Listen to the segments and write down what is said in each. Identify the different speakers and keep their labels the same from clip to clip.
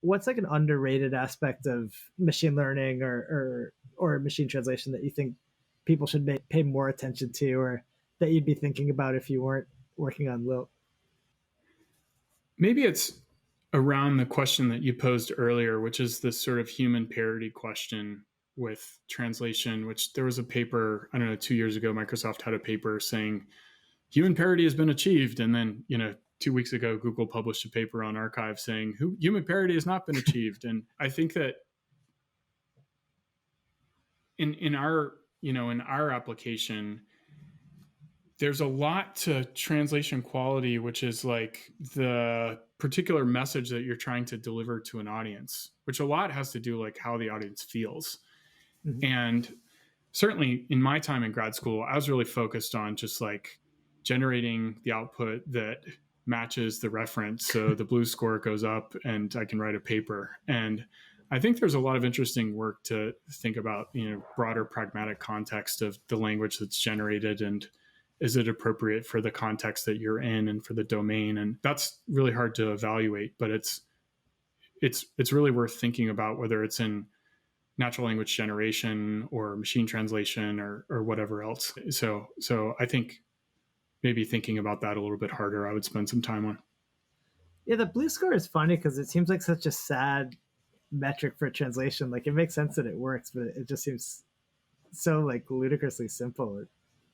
Speaker 1: what's like an underrated aspect of machine learning or machine translation that you think people should pay more attention to, or that you'd be thinking about if you weren't working on Lilt?
Speaker 2: Maybe it's around the question that you posed earlier, which is this sort of human parity question with translation, which there was a paper, I don't know, 2 years ago, Microsoft had a paper saying human parity has been achieved. And then, 2 weeks ago, Google published a paper on Archive saying human parity has not been achieved. And I think that in our application, there's a lot to translation quality, which is like the particular message that you're trying to deliver to an audience, which a lot has to do like how the audience feels. Mm-hmm. And certainly in my time in grad school, I was really focused on just like generating the output that matches the reference. So the blue score goes up and I can write a paper. And I think there's a lot of interesting work to think about, broader pragmatic context of the language that's generated, and is it appropriate for the context that you're in and for the domain? And that's really hard to evaluate, but it's really worth thinking about, whether it's in natural language generation or machine translation or whatever else. So I think maybe thinking about that a little bit harder, I would spend some time on.
Speaker 1: Yeah, the blue score is funny because it seems like such a sad metric for translation. Like, it makes sense that it works, but it just seems so like ludicrously simple.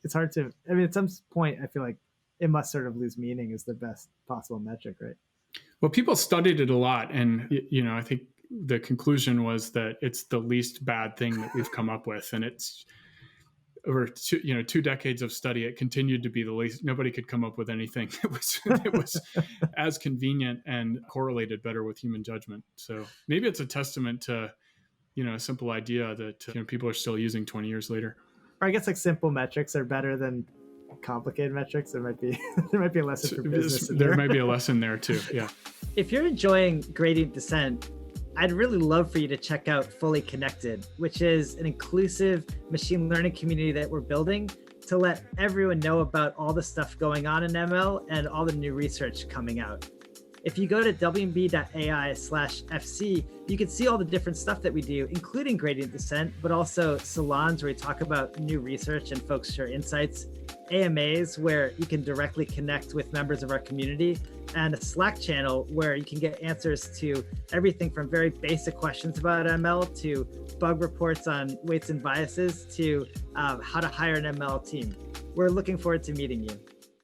Speaker 1: It's hard to, at some point, I feel like it must sort of lose meaning as the best possible metric, right?
Speaker 2: Well, people studied it a lot. And, I think the conclusion was that it's the least bad thing that we've come up with. And it's over 2 decades of study, it continued to be the least. Nobody could come up with anything that was as convenient and correlated better with human judgment. So maybe it's a testament to, a simple idea that people are still using 20 years later.
Speaker 1: Or I guess like simple metrics are better than complicated metrics. There might be a lesson for business.
Speaker 2: There might be a lesson there too. Yeah.
Speaker 1: If you're enjoying Gradient Dissent, I'd really love for you to check out Fully Connected, which is an inclusive machine learning community that we're building to let everyone know about all the stuff going on in ML and all the new research coming out. If you go to wmb.ai/FC, you can see all the different stuff that we do, including Gradient Dissent, but also salons where we talk about new research and folks share insights, AMAs where you can directly connect with members of our community, and a Slack channel where you can get answers to everything from very basic questions about ML to bug reports on weights and biases to how to hire an ML team. We're looking forward to meeting you.